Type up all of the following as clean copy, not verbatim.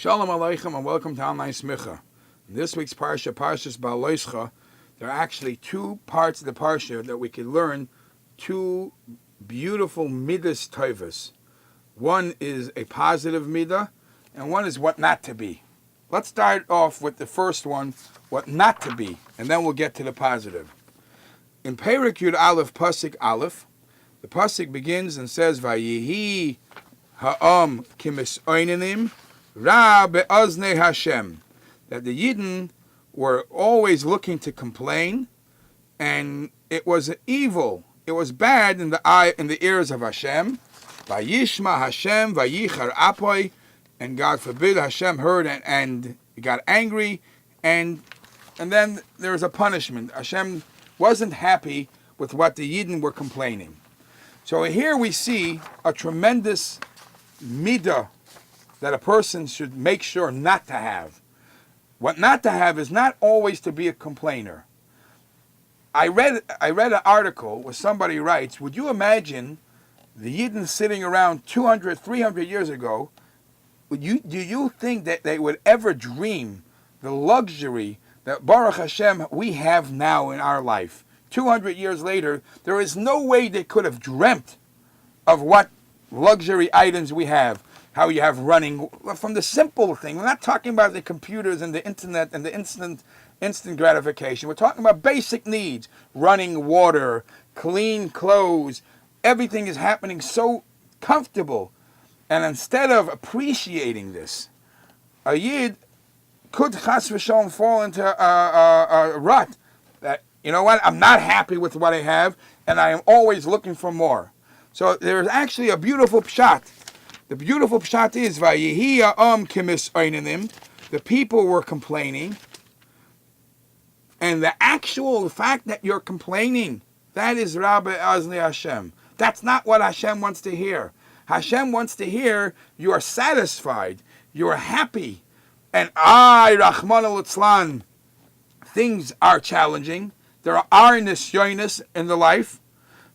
Shalom Aleichem and welcome to Online Smicha. In this week's Parsha, Parshas Baha'alotcha, there are actually two parts of the Parsha that we can learn, two beautiful midas tovas. One is a positive midah, and one is what not to be. Let's start off with the first one, what not to be, and then we'll get to the positive. In Perek Yud Aleph, Pasuk Aleph, the Pasuk begins and says, Vayihi ha'am kimis'oinenim Ra be'ozne Hashem, that the Yidden were always looking to complain, and it was evil, it was bad in the ears of Hashem. Vayishma Hashem vayichar apoy, and God forbid Hashem heard and got angry, and then there was a punishment. Hashem wasn't happy with what the Yidden were complaining. So here we see a tremendous midah that a person should make sure not to have. What not to have is not always to be a complainer. I read an article where somebody writes, would you imagine the Yidden sitting around 200, 300 years ago, do you think that they would ever dream the luxury that Baruch Hashem we have now in our life? 200 years later, there is no way they could have dreamt of what luxury items we have. How you have running, from the simple thing. We're not talking about the computers and the internet and the instant gratification. We're talking about basic needs. Running water, clean clothes. Everything is happening so comfortable. And instead of appreciating this, a Yid could chas v'shalom fall into a rut. That, you know what, I'm not happy with what I have, and I am always looking for more. So there's actually a beautiful pshat. The beautiful pshat is, Vayihi ha'am kimis'oinenim, the people were complaining, and the actual fact that you're complaining, that is Rabbi Azni Hashem. That's not what Hashem wants to hear. Hashem wants to hear you are satisfied, you are happy, and Rahman al-Itzlan, things are challenging. There are nisyonis in the life.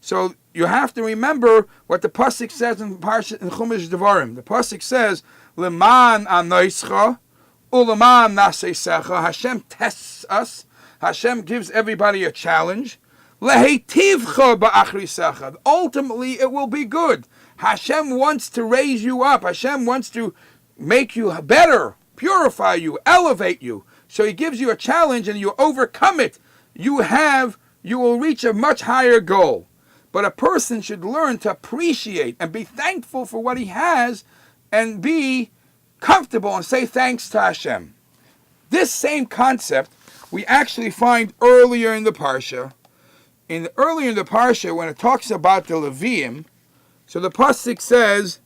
So you have to remember what the pasuk says in Chumash Devarim. The pasuk says, "Leman anoischa, uleman nasesecha." Hashem tests us. Hashem gives everybody a challenge. Lehetivcha ba'achrisecha. Ultimately, it will be good. Hashem wants to raise you up. Hashem wants to make you better, purify you, elevate you. So He gives you a challenge, and you overcome it. You will reach a much higher goal. But a person should learn to appreciate and be thankful for what he has and be comfortable and say thanks to Hashem. This same concept we actually find earlier in the Parsha. Earlier in the Parsha, when it talks about the Leviim, so the Pasuk says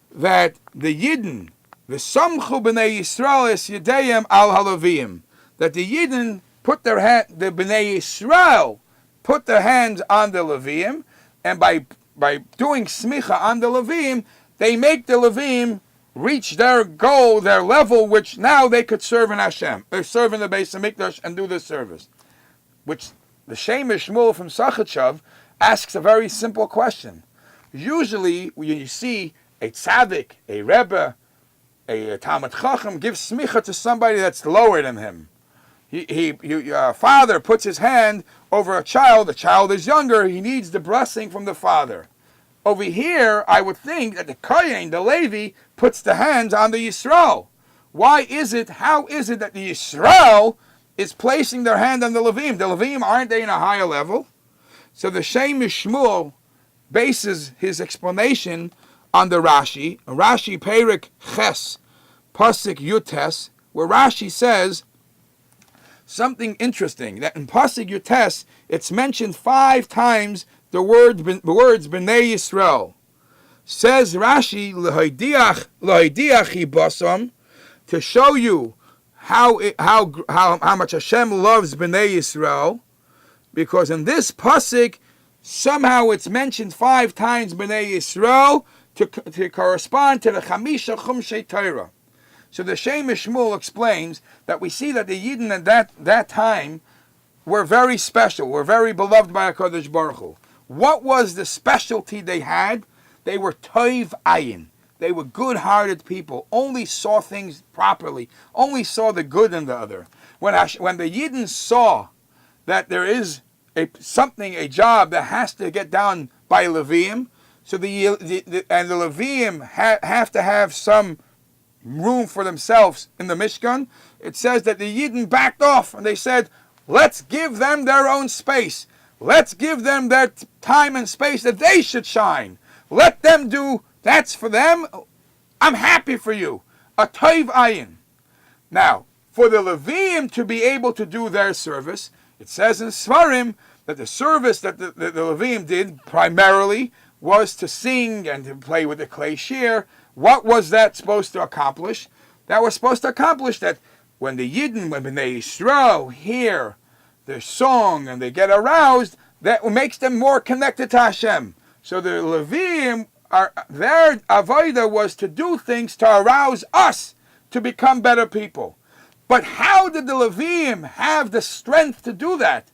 that the Yidden, the Samchu b'nei Yisrael es Yedeyim al HaLeviim, that the Yidden put the b'nei Yisrael put their hands on the Leviim, and by doing smicha on the Leviim, they make the Leviim reach their goal, their level, which now they could serve in Hashem. They serve in the Beis HaMikdash and do this service. Which the Shemesh Shmuel from Sachachav asks a very simple question. Usually, when you see a tzaddik, a rebbe, a Talmid Chacham give smicha to somebody that's lower than him. A father puts his hand over a child. The child is younger. He needs the blessing from the father. Over here, I would think that the Kohen, the Levi, puts the hands on the Yisrael. How is it that the Yisrael is placing their hand on the Levim? The Levim, aren't they in a higher level? So the Shemesh Shmuel bases his explanation on the Rashi. Rashi Perek Ches, Pasuk Yutes, where Rashi says something interesting, that in Pasuk Yutes, it's mentioned 5 times the words B'nai Yisrael. Says Rashi, L'hoidiach basam, to show you how much Hashem loves B'nai Yisrael, because in this Pasuk, somehow it's mentioned 5 times B'nai Yisrael to correspond to the Chamisha Chumshei Torah. So the Shemesh Shmuel explains that we see that the Yidden at that time were very special, were very beloved by HaKadosh Baruch Hu. What was the specialty they had? They were toiv ayin. They were good-hearted people, only saw things properly, only saw the good in the other. When the Yidden saw that there is a job that has to get done by Leviim, so the Leviim have to have some room for themselves in the Mishkan. It says that the Yidden backed off and they said, let's give them their own space. Let's give them their time and space that they should shine. Let them do, that's for them. I'm happy for you. A toiv ayin. Now, for the Leviim to be able to do their service, it says in Svarim that the service that the Leviim did primarily was to sing and to play with the clay shear. What was that supposed to accomplish? That was supposed to accomplish that when the Yidden, when Bnei Yisrael hear the song and they get aroused, that makes them more connected to Hashem. So the Leviim, their avodah was to do things to arouse us to become better people. But how did the Leviim have the strength to do that?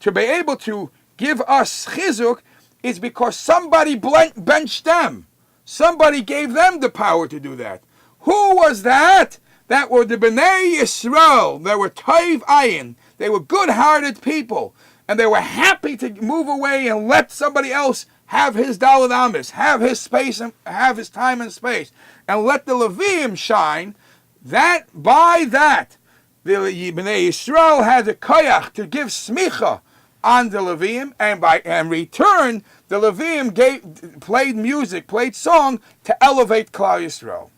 To be able to give us chizuk is because somebody benched them. Somebody gave them the power to do that. Who was that? That were the Bnei Yisrael. They were toiv ayin. They were good-hearted people. And they were happy to move away and let somebody else have his daled amis, have his space, and have his time and space. And let the Leviim shine. That, by that, the Bnei Yisrael had the koyach to give smicha on the Leviim, and in return, the Leviim played music, played song to elevate Klal Yisrael.